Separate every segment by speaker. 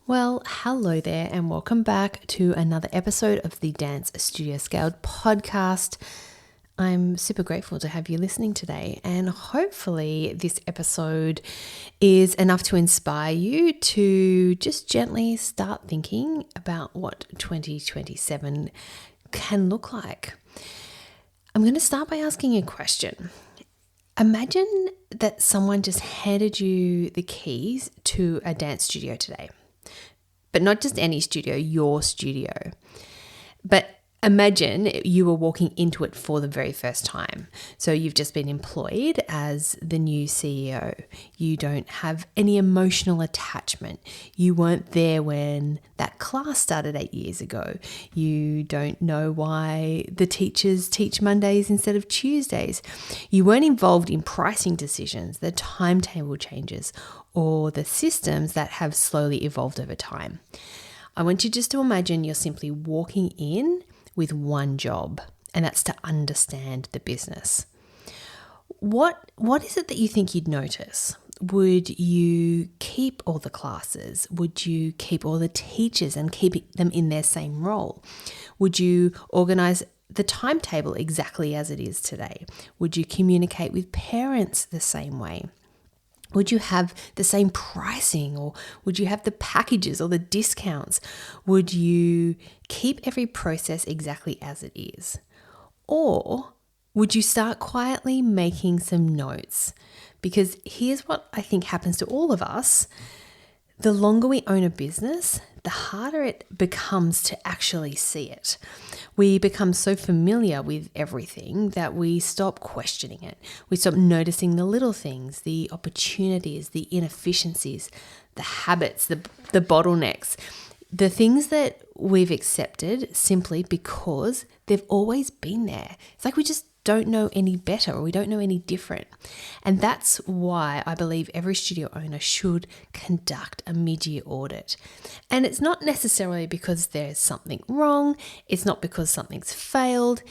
Speaker 1: Well, hello there and welcome back to another episode of the Dance Studio Scaled podcast. I'm super grateful to have you listening today, and hopefully this episode is enough to inspire you to just gently start thinking about what 2027 can look like. I'm going to start by asking you a question. Imagine that someone just handed you the keys to a dance studio today. But not just any studio, your studio. But imagine you were walking into it for the very first time. So you've just been employed as the new CEO. You don't have any emotional attachment. You weren't there when that class started 8 years ago. You don't know why the teachers teach Mondays instead of Tuesdays. You weren't involved in pricing decisions, the timetable changes, or the systems that have slowly evolved over time. I want you just to imagine you're simply walking in with one job, and that's to understand the business. What is it that you think you'd notice? Would you keep all the classes? Would you keep all the teachers and keep them in their same role? Would you organize the timetable exactly as it is today? Would you communicate with parents the same way? Would you have the same pricing, or would you have the packages or the discounts? Would you keep every process exactly as it is? Or would you start quietly making some notes? Because here's what I think happens to all of us. The longer we own a business, the harder it becomes to actually see it. We become so familiar with everything that we stop questioning it. We stop noticing the little things, the opportunities, the inefficiencies, the habits, the bottlenecks, the things that we've accepted simply because they've always been there. It's like we just don't know any better, or we don't know any different. And that's why I believe every studio owner should conduct a mid-year audit. And it's not necessarily because there's something wrong. It's not because something's failed.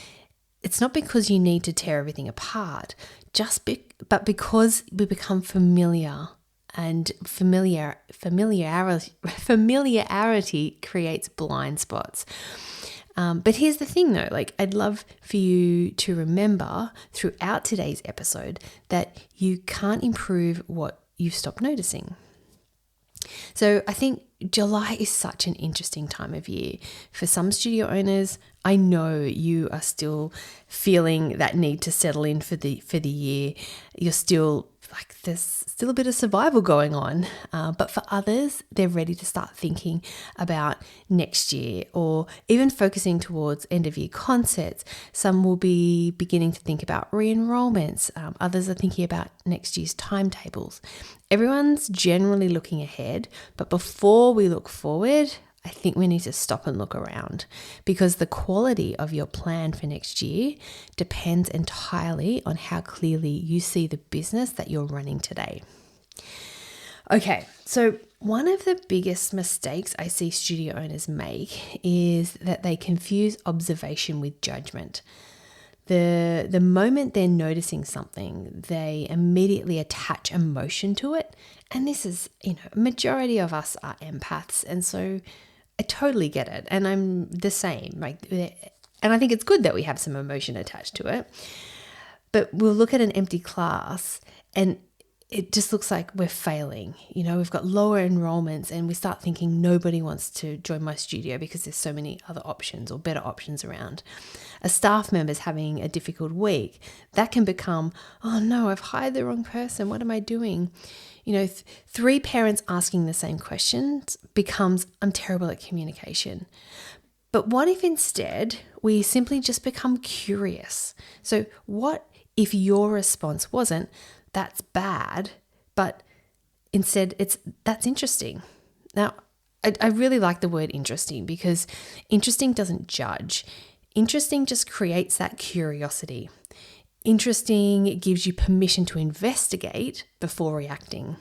Speaker 1: It's not because you need to tear everything apart, but because we become familiar, and familiarity creates blind spots. But here's the thing though, I'd love for you to remember throughout today's episode that you can't improve what you've stopped noticing. So I think July is such an interesting time of year. For some studio owners, I know you are still feeling that need to settle in for the year. You're still there's still a bit of survival going on. But for others, they're ready to start thinking about next year, or even focusing towards end of year concerts. Some will be beginning to think about re-enrollments. Others are thinking about next year's timetables. Everyone's generally looking ahead, but before we look forward, I think we need to stop and look around, because the quality of your plan for next year depends entirely on how clearly you see the business that you're running today. Okay, so one of the biggest mistakes I see studio owners make is that they confuse observation with judgment. The moment they're noticing something, they immediately attach emotion to it. And this is, majority of us are empaths. And so I totally get it. And I'm the same. And I think it's good that we have some emotion attached to it. But we'll look at an empty class and it just looks like we're failing. We've got lower enrollments and we start thinking nobody wants to join my studio because there's so many other options or better options around. A staff member's having a difficult week. That can become, oh no, I've hired the wrong person. What am I doing? 3 parents asking the same questions becomes, I'm terrible at communication. But what if instead we simply just become curious? So what if your response wasn't, that's bad, but instead that's interesting? Now, I really like the word interesting, because interesting doesn't judge. Interesting just creates that curiosity. Interesting gives you permission to investigate before reacting.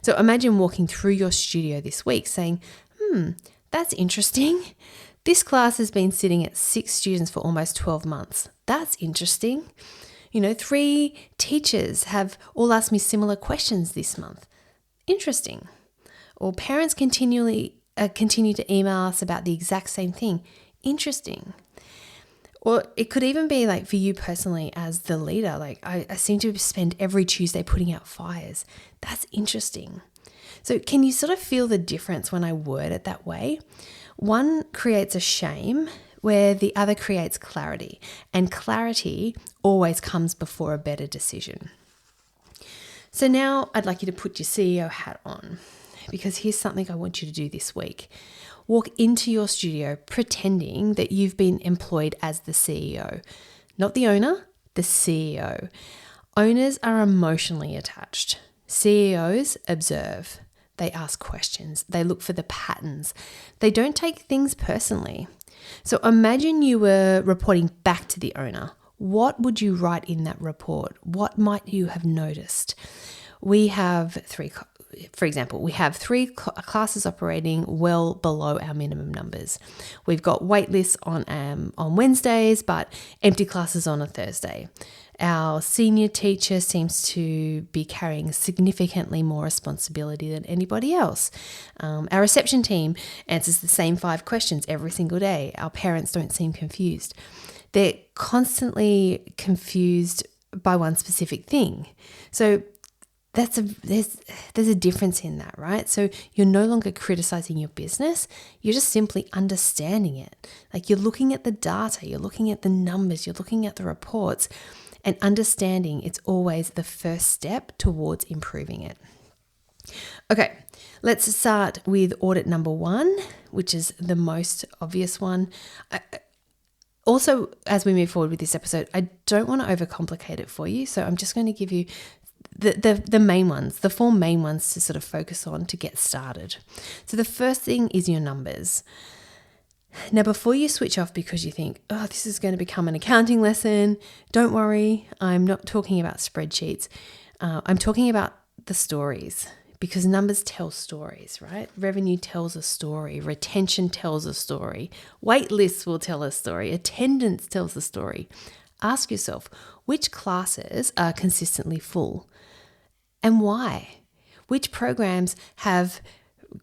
Speaker 1: So imagine walking through your studio this week saying, that's interesting. This class has been sitting at 6 students for almost 12 months. That's interesting. 3 teachers have all asked me similar questions this month. Interesting. Or parents continually continue to email us about the exact same thing. Interesting. Or it could even be like for you personally as the leader, like I seem to spend every Tuesday putting out fires. That's interesting. So can you sort of feel the difference when I word it that way? One creates a shame where the other creates clarity, and clarity always comes before a better decision. So now I'd like you to put your CEO hat on, because here's something I want you to do this week. Walk into your studio pretending that you've been employed as the CEO, not the owner, the CEO. Owners are emotionally attached. CEOs observe. They ask questions. They look for the patterns. They don't take things personally. So imagine you were reporting back to the owner. What would you write in that report? What might you have noticed? We have three classes operating well below our minimum numbers. We've got wait lists on Wednesdays, but empty classes on a Thursday. Our senior teacher seems to be carrying significantly more responsibility than anybody else. Our reception team answers the same 5 questions every single day. Our parents don't seem confused. They're constantly confused by one specific thing. So there's a difference in that, right? So you're no longer criticizing your business. You're just simply understanding it. Like you're looking at the data, you're looking at the numbers, you're looking at the reports, and understanding it's always the first step towards improving it. Okay, let's start with audit number 1, which is the most obvious one. Also, as we move forward with this episode, I don't want to overcomplicate it for you. So I'm just going to give you the main ones, the 4 main ones to sort of focus on to get started. So the first thing is your numbers. Now, before you switch off because you think, oh, this is going to become an accounting lesson, don't worry. I'm not talking about spreadsheets. I'm talking about the stories, because numbers tell stories, right? Revenue tells a story. Retention tells a story. Wait lists will tell a story. Attendance tells a story. Ask yourself, which classes are consistently full and why? Which programs have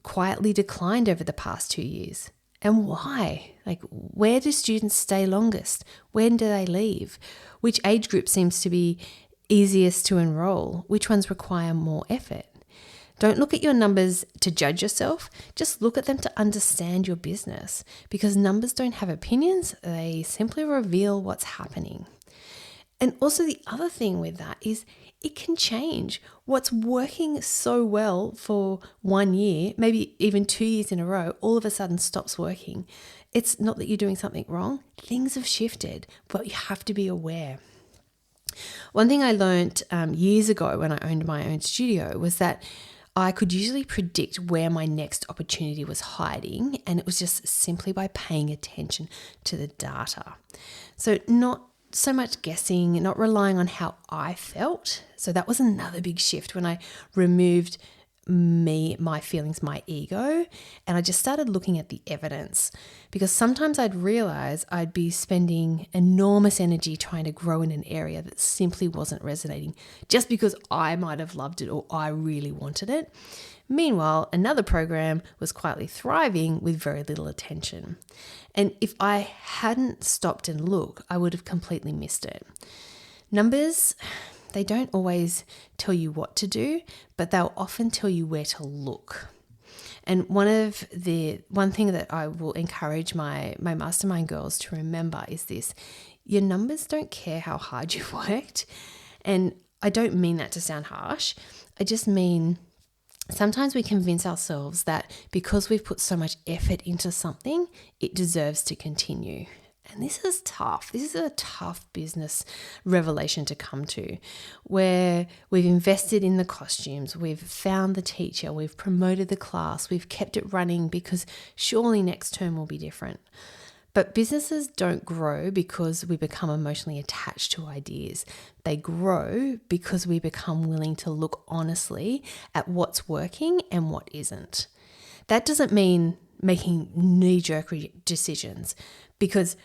Speaker 1: quietly declined over the past 2 years? And why? Like, where do students stay longest? When do they leave? Which age group seems to be easiest to enroll? Which ones require more effort? Don't look at your numbers to judge yourself. Just look at them to understand your business, because numbers don't have opinions. They simply reveal what's happening. And also the other thing with that is it can change. What's working so well for 1 year, maybe even 2 years in a row, all of a sudden stops working. It's not that you're doing something wrong. Things have shifted, but you have to be aware. One thing I learned years ago when I owned my own studio was that I could usually predict where my next opportunity was hiding, and it was just simply by paying attention to the data. So not so much guessing, not relying on how I felt. So that was another big shift when I removed my feelings, my ego, and I just started looking at the evidence, because sometimes I'd realize I'd be spending enormous energy trying to grow in an area that simply wasn't resonating just because I might have loved it or I really wanted it. Meanwhile, another program was quietly thriving with very little attention. And if I hadn't stopped and looked, I would have completely missed it. Numbers, they don't always tell you what to do, but they'll often tell you where to look. And one thing that I will encourage my mastermind girls to remember is this: your numbers don't care how hard you've worked. And I don't mean that to sound harsh. I just mean sometimes we convince ourselves that because we've put so much effort into something, it deserves to continue. And this is tough. This is a tough business revelation to come to, where we've invested in the costumes, we've found the teacher, we've promoted the class, we've kept it running because surely next term will be different. But businesses don't grow because we become emotionally attached to ideas. They grow because we become willing to look honestly at what's working and what isn't. That doesn't mean making knee-jerk decisions, because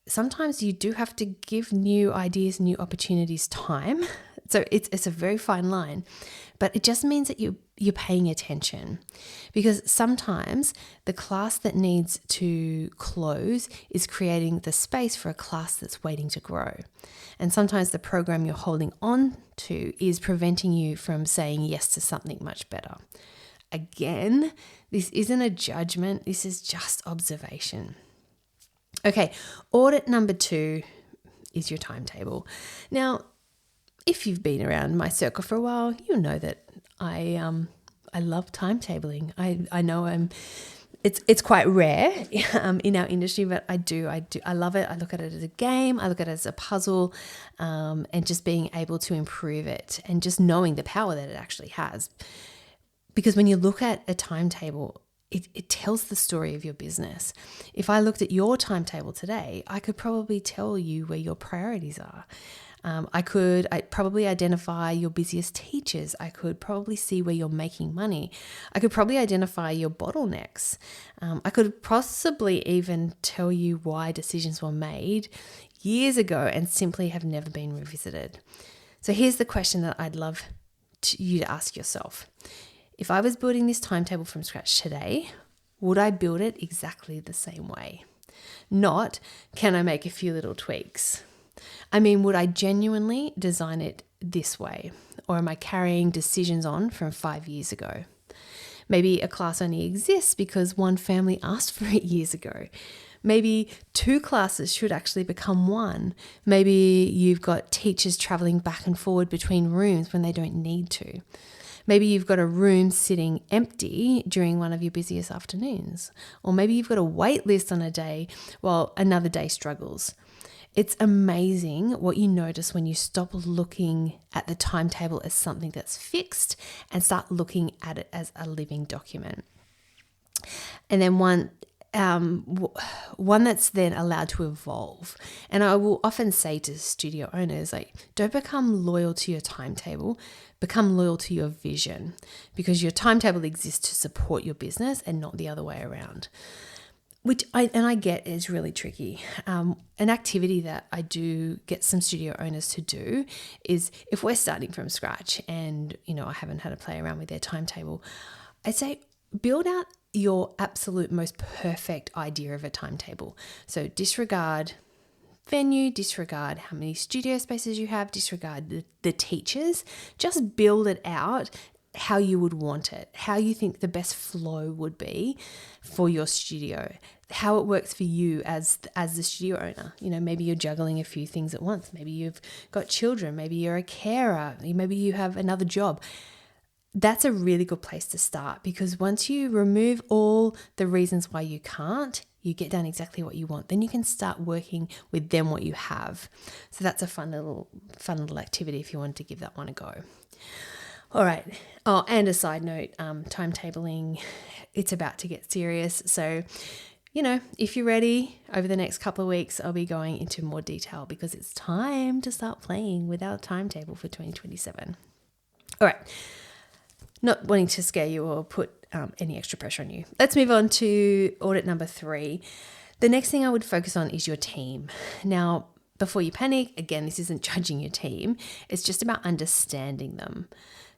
Speaker 1: sometimes you do have to give new ideas, new opportunities time So it's a very fine line, but it just means that you're paying attention, because sometimes the class that needs to close is creating the space for a class that's waiting to grow. And sometimes the program you're holding on to is preventing you from saying yes to something much better. Again, this isn't a judgment. This is just observation. Okay, audit number 2 is your timetable. Now, if you've been around my circle for a while, you'll know that I love timetabling. I know it's quite rare in our industry, but I love it. I look at it as a game. I look at it as a puzzle, and just being able to improve it and just knowing the power that it actually has. Because when you look at a timetable, it tells the story of your business. If I looked at your timetable today, I could probably tell you where your priorities are. I'd probably identify your busiest teachers. I could probably see where you're making money. I could probably identify your bottlenecks. I could possibly even tell you why decisions were made years ago and simply have never been revisited. So here's the question that I'd love you to ask yourself. If I was building this timetable from scratch today, would I build it exactly the same way? Not, can I make a few little tweaks? I mean, would I genuinely design it this way? Or am I carrying decisions on from 5 years ago? Maybe a class only exists because one family asked for it years ago. Maybe 2 classes should actually become 1. Maybe you've got teachers traveling back and forward between rooms when they don't need to. Maybe you've got a room sitting empty during one of your busiest afternoons. Or maybe you've got a wait list on a day while another day struggles. It's amazing what you notice when you stop looking at the timetable as something that's fixed and start looking at it as a living document. And then one that's then allowed to evolve. And I will often say to studio owners, like, don't become loyal to your timetable, become loyal to your vision, because your timetable exists to support your business and not the other way around. Which I get is really tricky. An activity that I do get some studio owners to do is, if we're starting from scratch and, I haven't had to play around with their timetable, I say build out your absolute most perfect idea of a timetable. So disregard venue, disregard how many studio spaces you have, disregard the teachers, just build it out how you would want it, how you think the best flow would be for your studio, how it works for you as the studio owner. Maybe you're juggling a few things at once. Maybe you've got children. Maybe you're a carer. Maybe you have another job. That's a really good place to start, because once you remove all the reasons why you can't, you get done exactly what you want. Then you can start working with them what you have. So that's a fun little activity if you wanted to give that one a go. All right. Oh, and a side note, timetabling, it's about to get serious. So, if you're ready, over the next couple of weeks, I'll be going into more detail, because it's time to start playing with our timetable for 2027. All right. Not wanting to scare you or put any extra pressure on you. Let's move on to audit number 3. The next thing I would focus on is your team. Now, before you panic, again, this isn't judging your team. It's just about understanding them.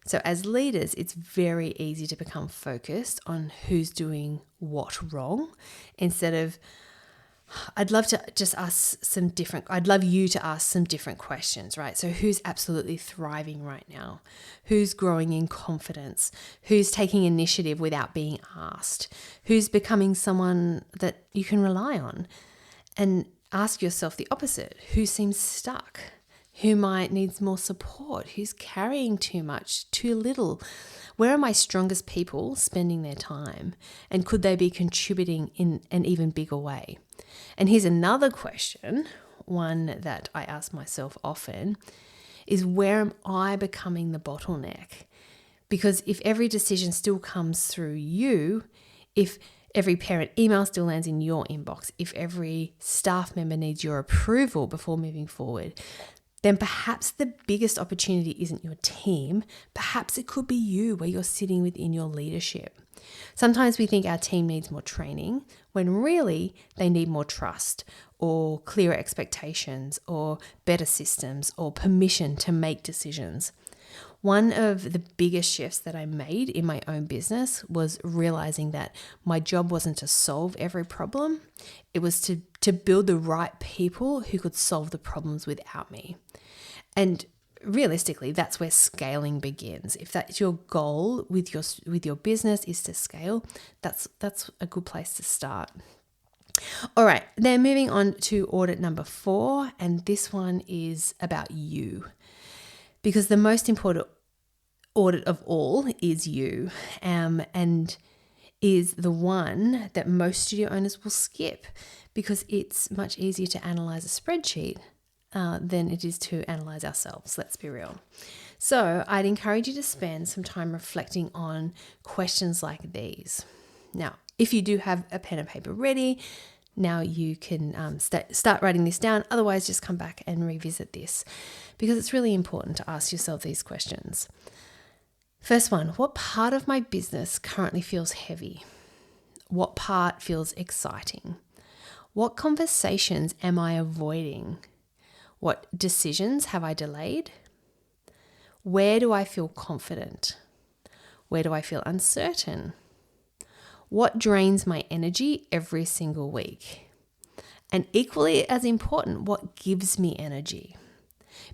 Speaker 1: So as leaders, it's very easy to become focused on who's doing what wrong, instead of, I'd love you to ask some different questions, right? So who's absolutely thriving right now? Who's growing in confidence? Who's taking initiative without being asked? Who's becoming someone that you can rely on? And ask yourself the opposite. Who seems stuck? Who might needs more support? Who's carrying too much, too little? Where are my strongest people spending their time? And could they be contributing in an even bigger way? And here's another question, one that I ask myself often, is where am I becoming the bottleneck? Because if every decision still comes through you, if every parent email still lands in your inbox, if every staff member needs your approval before moving forward, then perhaps the biggest opportunity isn't your team. Perhaps it could be you, where you're sitting within your leadership. Sometimes we think our team needs more training when really they need more trust or clearer expectations or better systems or permission to make decisions. One of the biggest shifts that I made in my own business was realizing that my job wasn't to solve every problem. It was to build the right people who could solve the problems without me. And realistically, that's where scaling begins. If that's your goal with your business is to scale, that's a good place to start. All right, then moving on to audit number 4, and this one is about you. Because the most important audit of all is you, and is the one that most studio owners will skip because it's much easier to analyze a spreadsheet than it is to analyze ourselves. Let's be real. So I'd encourage you to spend some time reflecting on questions like these. Now, if you do have a pen and paper ready, now you can start writing this down. Otherwise, just come back and revisit this because it's really important to ask yourself these questions. First one, what part of my business currently feels heavy? What part feels exciting? What conversations am I avoiding? What decisions have I delayed? Where do I feel confident? Where do I feel uncertain? What drains my energy every single week? And equally as important, what gives me energy?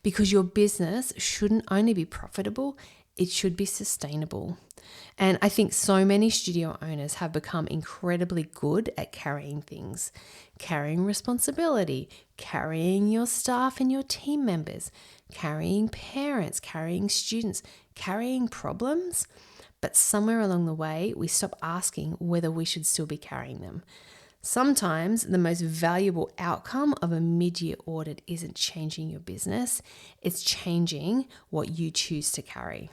Speaker 1: Because your business shouldn't only be profitable, it should be sustainable. And I think so many studio owners have become incredibly good at carrying things, carrying responsibility, carrying your staff and your team members, carrying parents, carrying students, carrying problems. But somewhere along the way, we stop asking whether we should still be carrying them. Sometimes the most valuable outcome of a mid-year audit isn't changing your business, it's changing what you choose to carry.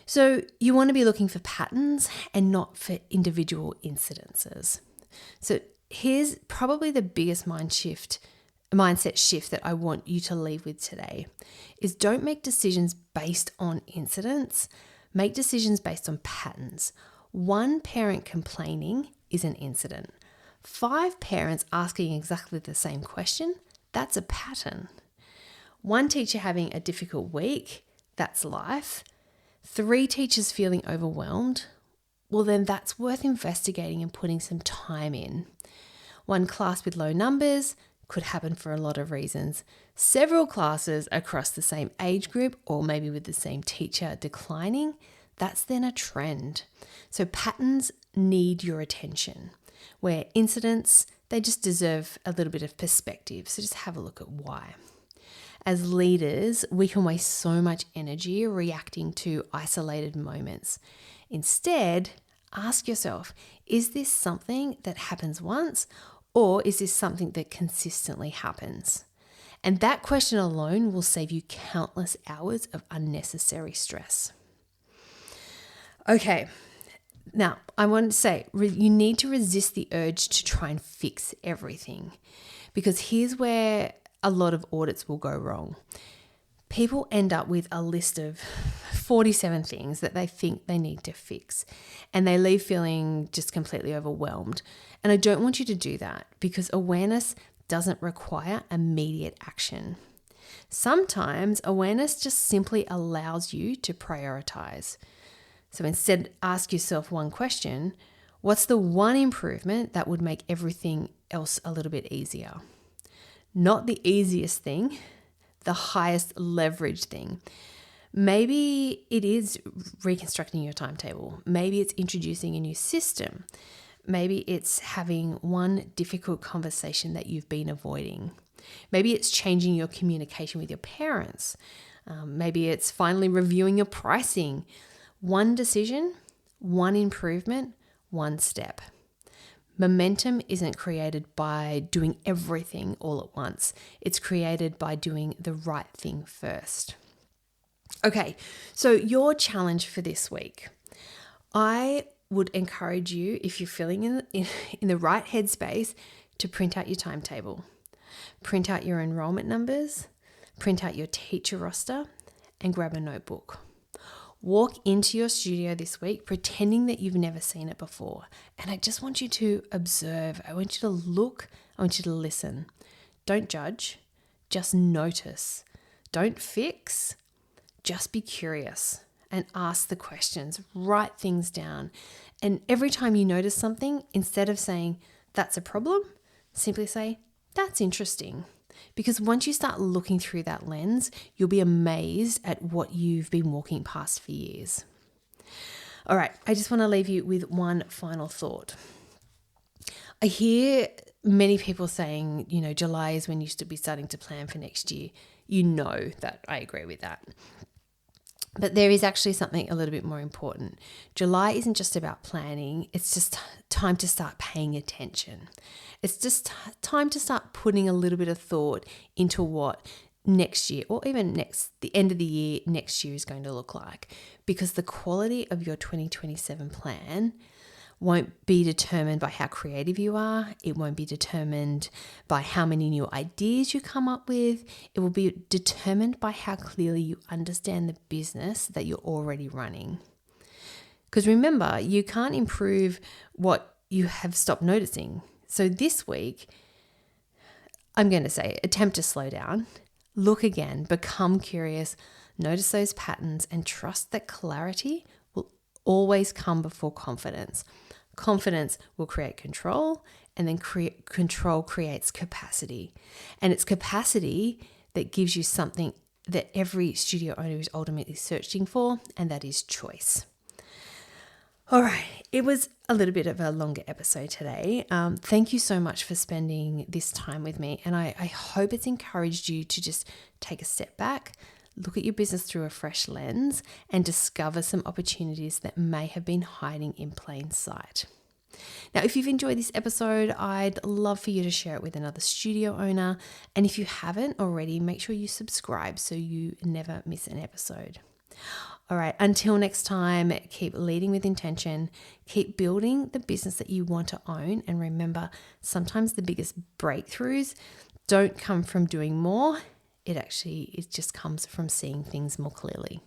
Speaker 1: So you want to be looking for patterns and not for individual incidences. So here's probably the biggest mindset shift that I want you to leave with today is don't make decisions based on incidents. Make decisions based on patterns. One parent complaining is an incident. 5 parents asking exactly the same question, that's a pattern. One teacher having a difficult week, that's life. 3 teachers feeling overwhelmed, well then that's worth investigating and putting some time in. One class with low numbers could happen for a lot of reasons. Several classes across the same age group or maybe with the same teacher declining, that's then a trend. So patterns need your attention, where incidents, they just deserve a little bit of perspective. So just have a look at why. As leaders, we can waste so much energy reacting to isolated moments. Instead, ask yourself, is this something that happens once or is this something that consistently happens? And that question alone will save you countless hours of unnecessary stress. Okay, now I want to say you need to resist the urge to try and fix everything, because here's where a lot of audits will go wrong. People end up with a list of 47 things that they think they need to fix, and they leave feeling just completely overwhelmed. And I don't want you to do that, because awareness doesn't require immediate action. Sometimes awareness just simply allows you to prioritize. So instead, ask yourself one question: what's the one improvement that would make everything else a little bit easier? Not the easiest thing, the highest leverage thing. Maybe it is reconstructing your timetable. Maybe it's introducing a new system. Maybe it's having one difficult conversation that you've been avoiding. Maybe it's changing your communication with your parents. Maybe it's finally reviewing your pricing. One decision, one improvement, one step. Momentum isn't created by doing everything all at once. It's created by doing the right thing first. Okay, so your challenge for this week. I would encourage you, if you're feeling in the right headspace, to print out your timetable. Print out your enrollment numbers. print out your teacher roster and grab a notebook. Walk into your studio this week pretending that you've never seen it before. And I just want you to observe. I want you to look. I want you to listen. Don't judge. Just notice. Don't fix. Just be curious and ask the questions. Write things down. And every time you notice something, instead of saying, that's a problem, simply say, that's interesting. Because once you start looking through that lens, you'll be amazed at what you've been walking past for years. All right, I just want to leave you with one final thought. I hear many people saying, July is when you should be starting to plan for next year. You know that I agree with that. But there is actually something a little bit more important. July isn't just about planning. It's just time to start paying attention. It's just time to start putting a little bit of thought into what next year, or even the end of the year, next year is going to look like. Because the quality of your 2027 plan won't be determined by how creative you are. It won't be determined by how many new ideas you come up with. It will be determined by how clearly you understand the business that you're already running. Because remember, you can't improve what you have stopped noticing. So this week, I'm going to say, attempt to slow down, look again, become curious, notice those patterns, and trust that clarity will always come before confidence. Confidence will create control, and then control creates capacity. And it's capacity that gives you something that every studio owner is ultimately searching for, and that is choice. All right, it was a little bit of a longer episode today. Thank you so much for spending this time with me, and I hope it's encouraged you to just take a step back, look at your business through a fresh lens, and discover some opportunities that may have been hiding in plain sight. Now, if you've enjoyed this episode, I'd love for you to share it with another studio owner. And if you haven't already, make sure you subscribe so you never miss an episode. All right, until next time, keep leading with intention, keep building the business that you want to own. And remember, sometimes the biggest breakthroughs don't come from doing more. It just comes from seeing things more clearly.